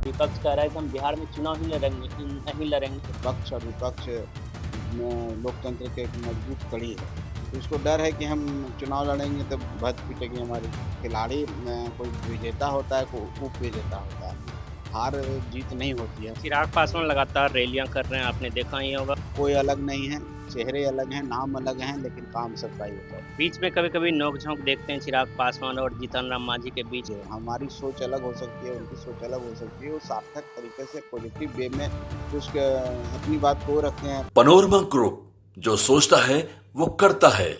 विपक्ष कह रहा है कि हम बिहार में चुनाव ही नहीं लड़ेंगे। पक्ष और विपक्ष में लोकतंत्र के एक मजबूत कड़ी है। तो उसको डर है कि हम चुनाव लड़ेंगे तो भद्द पिटेगी हमारी। खिलाड़ी कोई विजेता होता है, कोई उप विजेता होता है। हार जीत नहीं होती है। चिराग पासवान लगातार रैलियां कर रहे हैं, आपने देखा ही होगा। कोई अलग नहीं है, चेहरे अलग हैं, नाम अलग हैं, लेकिन काम सबका ही होता है। बीच में कभी कभी नोक झोंक देखते हैं चिराग पासवान और जीतन राम मांझी के बीच। जो हमारी सोच अलग हो सकती है, उनकी सोच अलग हो सकती है। वो सार्थक तरीके से पॉजिटिव वे में कुछ अपनी बात को रखते हैं। पनोरमा ग्रुप, जो सोचता है वो करता है।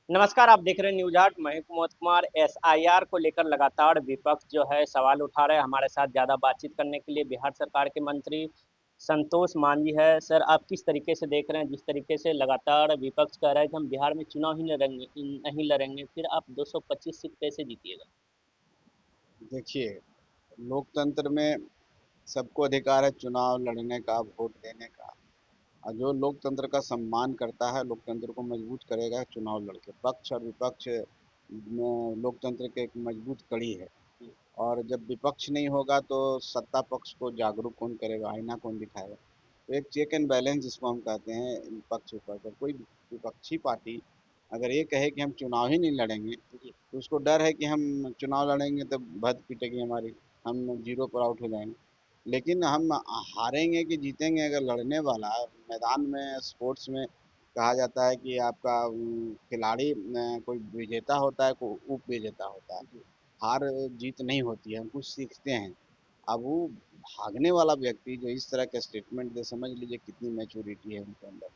नमस्कार, आप देख रहे हैं न्यूज आर्ट। मैं हूं कुमोद कुमार। एसआईआर को लेकर लगातार विपक्ष जो है सवाल उठा रहे हैं। हमारे साथ ज्यादा बातचीत करने के लिए बिहार सरकार के मंत्री संतोष मांझी है। सर, आप किस तरीके से देख रहे हैं, जिस तरीके से लगातार विपक्ष कह रहा है कि हम बिहार में चुनाव ही नहीं लड़ेंगे, फिर आप 225 सीट कैसे जीतिएगा? देखिए, लोकतंत्र में सबको अधिकार है चुनाव लड़ने का, वोट देने का। और जो लोकतंत्र का सम्मान करता है, लोकतंत्र को मजबूत करेगा चुनाव लड़के। पक्ष और विपक्ष लोकतंत्र के एक मजबूत कड़ी है। और जब विपक्ष नहीं होगा तो सत्ता पक्ष को जागरूक कौन करेगा, आईना कौन दिखाएगा? तो एक चेक एंड बैलेंस जिसको हम कहते हैं पक्ष विपक्ष। जब कोई विपक्षी पार्टी अगर ये कहे कि हम चुनाव ही नहीं लड़ेंगे, तो उसको डर है कि हम चुनाव लड़ेंगे तो भद्द पिटेगी हमारी, हम जीरो पर आउट हो जाएंगे। लेकिन हम हारेंगे कि जीतेंगे, अगर लड़ने वाला मैदान में, स्पोर्ट्स में कहा जाता है कि आपका खिलाड़ी कोई विजेता होता है, कोई उप विजेता होता है। हार जीत नहीं होती है, हम कुछ सीखते हैं। अब वो भागने वाला व्यक्ति जो इस तरह का स्टेटमेंट दे, समझ लीजिए कितनी मैच्योरिटी है उनके अंदर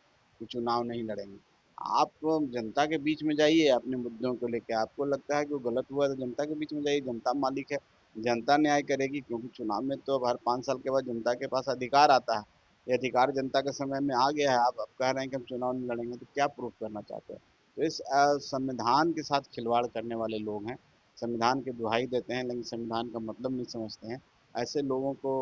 कि चुनाव नहीं लड़ेंगे। आप जनता के बीच में जाइए अपने मुद्दों को लेकर। आपको लगता है कि वो गलत हुआ तो जनता के बीच में जाइए, जनता मालिक है, जनता न्याय करेगी। क्योंकि चुनाव में तो हर 5 साल के बाद जनता के पास अधिकार आता है। ये अधिकार जनता के समय में आ गया है। आप अब कह रहे हैं कि हम चुनाव नहीं लड़ेंगे, तो क्या प्रूफ करना चाहते हैं? तो इस संविधान के साथ खिलवाड़ करने वाले लोग हैं। संविधान की दुहाई देते हैं लेकिन संविधान का मतलब नहीं समझते हैं। ऐसे लोगों को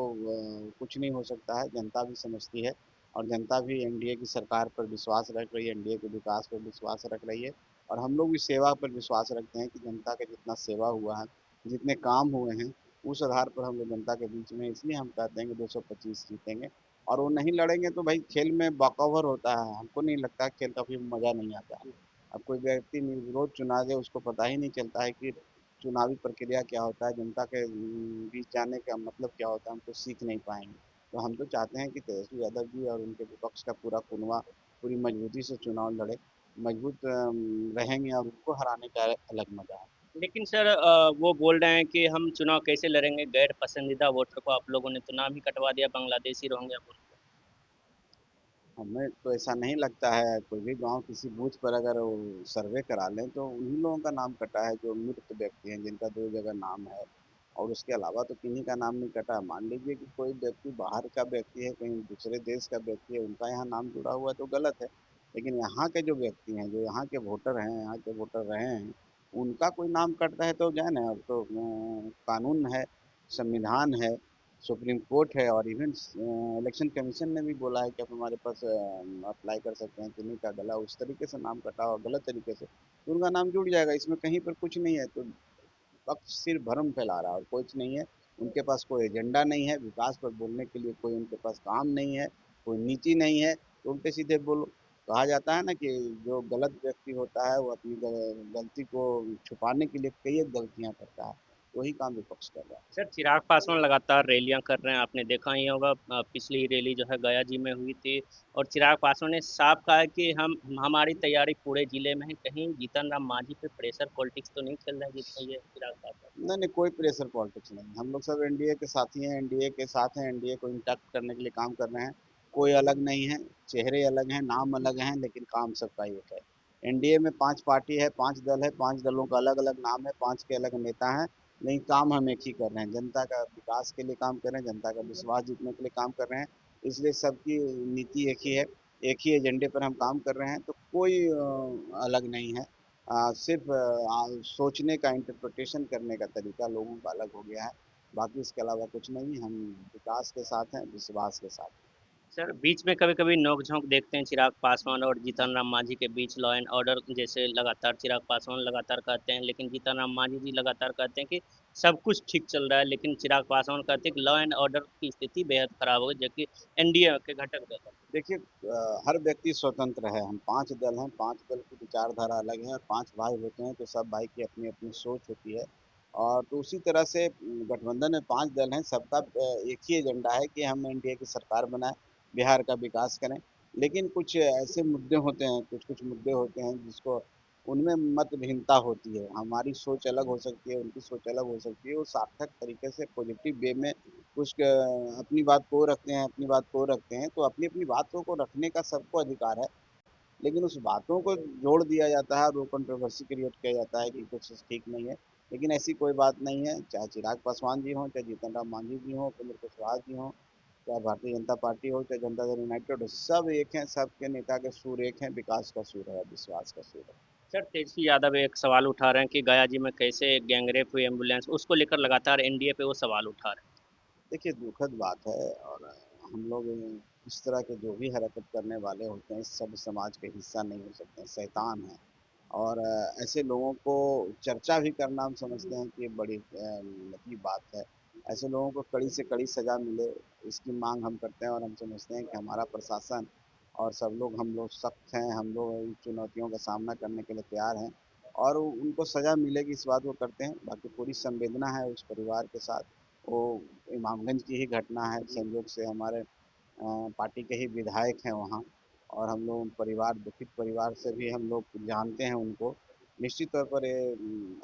कुछ नहीं हो सकता है। जनता भी समझती है और जनता भी एनडीए की सरकार पर विश्वास रख रही है, एनडीए के विकास पर विश्वास रख रही है। और हम लोग भी सेवा पर विश्वास रखते हैं कि जनता का जितना सेवा हुआ है, जितने काम हुए हैं, उस आधार पर हम लोग जनता के बीच में, इसलिए हम कहते हैं कि 225 जीतेंगे। और वो नहीं लड़ेंगे तो भाई खेल में वॉकओवर होता है। हमको नहीं लगता खेल का फिर मज़ा नहीं आता। अब कोई व्यक्ति निर्विरोध चुना दे, उसको पता ही नहीं चलता है कि चुनावी प्रक्रिया क्या होता है, जनता के बीच जाने का मतलब क्या होता है, हम तो सीख नहीं पाएंगे। तो हम तो चाहते हैं कि तेजस्वी यादव जी और उनके विपक्ष का पूरा कुनवा पूरी मजबूती से चुनाव लड़े। मजबूत रहेंगे और उनको हराने का अलग मजा है। लेकिन सर, वो बोल रहे हैं कि हम चुनाव कैसे लड़ेंगे, गैर पसंदीदा वोटर को आप लोगों ने तो नाम ही कटवा दिया बांग्लादेशी रोहिंग्या बोल के। हमें तो ऐसा नहीं लगता है। कोई भी गांव किसी बूथ पर अगर वो सर्वे करा लें तो उन्हीं लोगों का नाम कटा है जो मृत व्यक्ति हैं, जिनका 2 जगह नाम है। और उसके अलावा तो किन्हीं का नाम नहीं कटा। मान लीजिए कि कोई व्यक्ति बाहर का व्यक्ति है, कहीं दूसरे देश का व्यक्ति है, उनका यहाँ नाम जुड़ा हुआ है तो गलत है। लेकिन यहाँ के जो व्यक्ति हैं, जो यहाँ के वोटर हैं, यहाँ के वोटर रहे हैं, उनका कोई नाम कटता है तो जाए ना। अब तो कानून है, संविधान है, सुप्रीम कोर्ट है, और इवन इलेक्शन कमीशन ने भी बोला है कि आप हमारे पास अप्लाई कर सकते हैं। किन्हीं का गला उस तरीके से नाम कटा हो गलत तरीके से तो उनका नाम जुड़ जाएगा। इसमें कहीं पर कुछ नहीं है। तो पक्ष सिर्फ भ्रम फैला रहा है और कुछ नहीं है। उनके पास कोई एजेंडा नहीं है, विकास पर बोलने के लिए कोई उनके पास काम नहीं है, कोई नीति नहीं है। तो उल्टे सीधे बोलो। कहा जाता है ना कि जो गलत व्यक्ति होता है वो अपनी गलती को छुपाने के लिए कई एक गलतियां करता है। वही काम विपक्ष कर रहा है। सर, चिराग पासवान लगातार रैलियां कर रहे हैं, आपने देखा ही होगा। पिछली रैली जो है गया जी में हुई थी और चिराग पासवान ने साफ कहा है कि हमारी तैयारी पूरे जिले में है। कहीं जीतन राम मांझी पे प्रेशर पॉलिटिक्स तो नहीं चल रहा है जीत ये चिराग पासवान? नहीं नहीं, कोई प्रेशर पॉलिटिक्स नहीं। हम लोग सब एनडीए के साथी हैं, एनडीए के साथ हैं, एनडीए को इंटैक्ट करने के लिए काम कर रहे हैं। कोई अलग नहीं है, चेहरे अलग हैं, नाम अलग हैं, लेकिन काम सबका एक है। एनडीए में 5 पार्टी है, 5 दल है, 5 दलों का अलग अलग नाम है, 5 के अलग नेता हैं, लेकिन काम हम एक ही कर रहे हैं। जनता का विकास के लिए काम कर रहे हैं, जनता का विश्वास जीतने के लिए काम कर रहे हैं। इसलिए सबकी नीति एक ही है, एक ही एजेंडे पर हम काम कर रहे हैं। तो कोई अलग नहीं है। सिर्फ सोचने का, इंटरप्रिटेशन करने का तरीका लोगों का अलग हो गया है। बाकी इसके अलावा कुछ नहीं। हम विकास के साथ हैं, विश्वास के साथ। सर, बीच में कभी कभी नोक झोंक देखते हैं चिराग पासवान और जीतन राम मांझी के बीच, लॉ एंड ऑर्डर जैसे लगातार चिराग पासवान लगातार कहते हैं, लेकिन जीतन राम मांझी जी लगातार कहते हैं कि सब कुछ ठीक चल रहा है, लेकिन चिराग पासवान कहते हैं कि लॉ एंड ऑर्डर की स्थिति बेहद खराब हो गई, जबकि एनडीए के घटक दल है। देखिए हर व्यक्ति स्वतंत्र है। हम 5 दल हैं, 5 दल की विचारधारा अलग है और 5 भाई होते हैं तो सब भाई की अपनी-अपनी सोच होती है। और तो उसी तरह से गठबंधन में 5 दल हैं, सबका एक ही एजेंडा है कि हम एनडीए की सरकार बनाएँ, बिहार का विकास करें। लेकिन कुछ ऐसे मुद्दे होते हैं, कुछ-कुछ मुद्दे होते हैं जिसको उनमें मत भिन्नता होती है। हमारी सोच अलग हो सकती है, उनकी सोच अलग हो सकती है। वो सार्थक तरीके से पॉजिटिव वे में कुछ अपनी बात को रखते हैं, अपनी बात को रखते हैं, तो अपनी-अपनी बातों को रखने का सबको अधिकार है। लेकिन उस बातों को जोड़ दिया जाता है और वो कंट्रोवर्सी क्रिएट किया जाता है कि कुछ ठीक नहीं है। लेकिन ऐसी कोई बात नहीं है, चाहे चिराग पासवान जी हों, चाहे जीतन राम मांझी जी हों, उपेंद्र कुशवाहा जी हों, चाहे भारतीय जनता पार्टी हो, चाहे जनता दल यूनाइटेड हो, सब एक हैं, सबके नेता के सुर एक हैं, विकास का सुर है, विश्वास का सुर है। सर, तेजस्वी यादव एक सवाल उठा रहे हैं कि गया जी में कैसे गैंगरेप हुई एम्बुलेंस, उसको लेकर लगातार एनडीए पे वो सवाल उठा रहे हैं। देखिए दुखद बात है और हम लोग इस तरह के जो भी हरकत करने वाले होते हैं सब समाज के हिस्सा नहीं हो सकते हैं, शैतान हैं। और ऐसे लोगों को चर्चा भी करना हम समझते हैं कि बड़ी लती बात है। ऐसे लोगों को कड़ी से कड़ी सज़ा मिले, इसकी मांग हम करते हैं और हम समझते हैं कि हमारा प्रशासन और सब लोग हम लोग सख्त हैं, हम लोग इन चुनौतियों का सामना करने के लिए तैयार हैं और उनको सज़ा मिलेगी इस बात को करते हैं। बाकी पूरी संवेदना है उस परिवार के साथ। वो इमामगंज की ही घटना है, संयोग से हमारे पार्टी के ही विधायक हैं वहाँ और हम लोग परिवार दुखित परिवार से भी हम लोग जानते हैं उनको। निश्चित तौर पर ये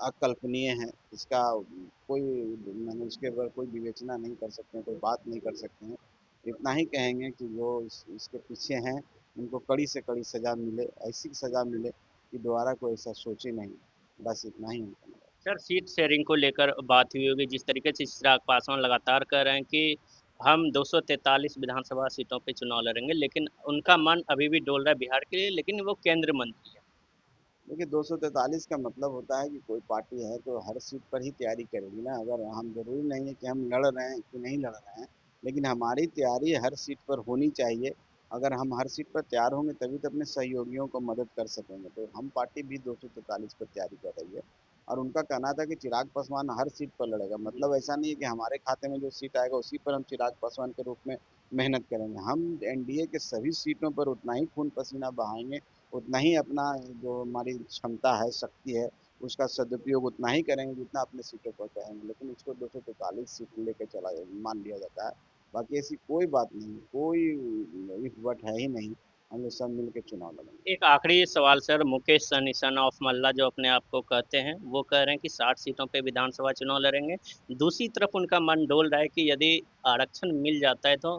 अकल्पनीय है। इसका कोई माने इसके ऊपर कोई विवेचना नहीं कर सकते हैं, कोई बात नहीं कर सकते हैं। इतना ही कहेंगे कि जो इसके पीछे हैं, उनको कड़ी से कड़ी सज़ा मिले, ऐसी सज़ा मिले कि दोबारा कोई ऐसा सोचे नहीं। बस इतना ही हम कहेंगे। सर, सीट शेयरिंग को लेकर बात हुई होगी, जिस तरीके से चिराग पासवान लगातार कह रहे हैं कि हम 243 विधानसभा सीटों पे चुनाव लड़ेंगे, लेकिन उनका मन अभी भी डोल रहा है बिहार के लिए, लेकिन वो केंद्र मंत्री है। देखिए 243 का मतलब होता है कि कोई पार्टी है तो हर सीट पर ही तैयारी करेगी ना। अगर हम ज़रूरी नहीं है कि हम लड़ रहे हैं कि नहीं लड़ रहे हैं, लेकिन हमारी तैयारी हर सीट पर होनी चाहिए। अगर हम हर सीट पर तैयार होंगे तभी तो अपने सहयोगियों को मदद कर सकेंगे। तो हम पार्टी भी 243 पर तैयारी कर रही है और उनका कहना था कि चिराग पासवान हर सीट पर लड़ेगा। मतलब ऐसा नहीं है कि हमारे खाते में जो सीट आएगा उसी पर हम चिराग पासवान के रूप में मेहनत करेंगे। हम एनडीए के सभी सीटों पर उतना ही खून पसीना बहाएंगे, उतना ही अपना जो हमारी क्षमता है, शक्ति है, उसका सदुपयोग उतना ही करेंगे जितना अपने सीटों पर करेंगे। लेकिन उसको 243 सीट लेके चला मान लिया जाता है। बाकी ऐसी कोई बात नहीं, कोई इफ बट है ही नहीं। हम लोग सब मिल के चुनाव लड़ेंगे। एक आखिरी सवाल sir, Mukesh Sahani son of Malla जो अपने आप को कहते हैं, वो कह रहे हैं कि 60 सीटों पे विधानसभा चुनाव लड़ेंगे। दूसरी तरफ उनका मन डोल रहा है कि यदि आरक्षण मिल जाता है तो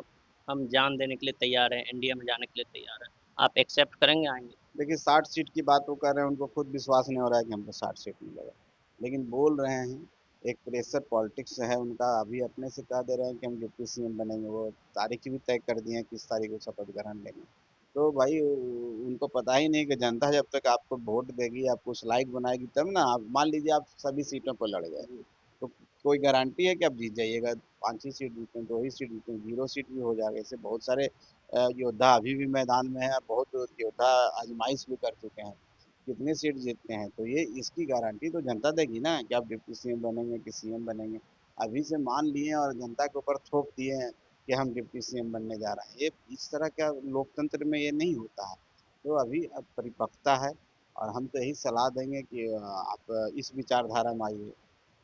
हम जान देने के लिए तैयार हैं, एनडीए में जाने के लिए तैयार हैं। आप एक्सेप्ट करेंगे, आएंगे? देखिए 60 सीट की बात वो कर रहे हैं, उनको खुद विश्वास नहीं हो रहा है कि हमको 60 सीट मिलेगा। लेकिन बोल रहे हैं, एक प्रेशर पॉलिटिक्स है उनका, अभी अपने से कह दे रहे हैं कि हम डिप्टी सीएम बनेंगे। वो तारीख भी तय कर दिए हैं किस तारीख को शपथ ग्रहण लेंगे। तो भाई उनको पता ही नहीं कि जनता जब तक आपको वोट देगी, आपको स्लाइड बनाएगी तब ना। आप मान लीजिए आप सभी सीटों पर लड़ गए, तो कोई गारंटी है कि आप जीत जाइएगा? 5 ही सीट जीतें, 2 ही सीट जीतें, 0 सीट भी हो जाएगा। ऐसे बहुत सारे योद्धा अभी भी मैदान में है, बहुत योद्धा आजमाइश भी कर चुके हैं, कितने सीट जीतते हैं। तो ये इसकी गारंटी तो जनता देगी ना कि आप डिप्टी सीएम बनेंगे कि सीएम बनेंगे। अभी से मान लिए और जनता के ऊपर थोप दिए हैं कि हम डिप्टी सीएम बनने जा रहे हैं। ये इस तरह का लोकतंत्र में ये नहीं होता है। तो अभी अब परिपक्वता है और हम तो यही सलाह देंगे कि आप इस विचारधारा में आइए।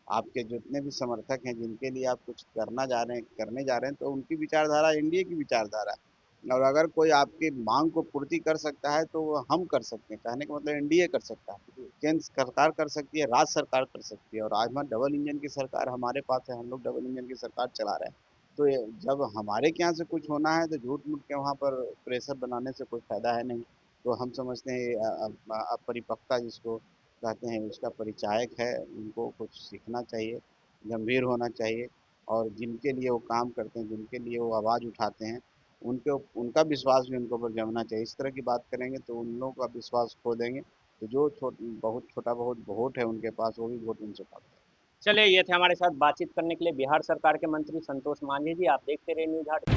आपके जितने भी समर्थक हैं जिनके लिए आप कुछ करने जा रहे हैं, तो उनकी विचारधारा एनडीए की विचारधारा है। और अगर कोई आपकी मांग को पूर्ति कर सकता है तो वो हम कर सकते हैं। कहने का मतलब एनडीए कर सकता है, केंद्र सरकार कर सकती है, राज्य सरकार कर सकती है। और आज हमारे डबल इंजन की सरकार हमारे पास है, हम लोग डबल इंजन की सरकार चला रहे हैं। तो जब हमारे के यहाँ से कुछ होना है तो झूठ मूठ के वहाँ पर प्रेशर बनाने से कोई फायदा है नहीं। तो हम समझते हैं अपरिपक्वता जिसको कहते हैं उसका परिचायक है। उनको कुछ सीखना चाहिए, गंभीर होना चाहिए और जिनके लिए वो काम करते हैं, जिनके लिए वो आवाज़ उठाते हैं, उनके उनका विश्वास भी उनके ऊपर जमना चाहिए। इस तरह की बात करेंगे तो उन लोगों का विश्वास खो देंगे। तो जो बहुत छोटा बहुत वोट है उनके पास, वो भी वोट उनसे पाते हैं। चलिए, ये थे हमारे साथ बातचीत करने के लिए बिहार सरकार के मंत्री संतोष मांझी जी। आप देखते रहिए न्यूज़ 8।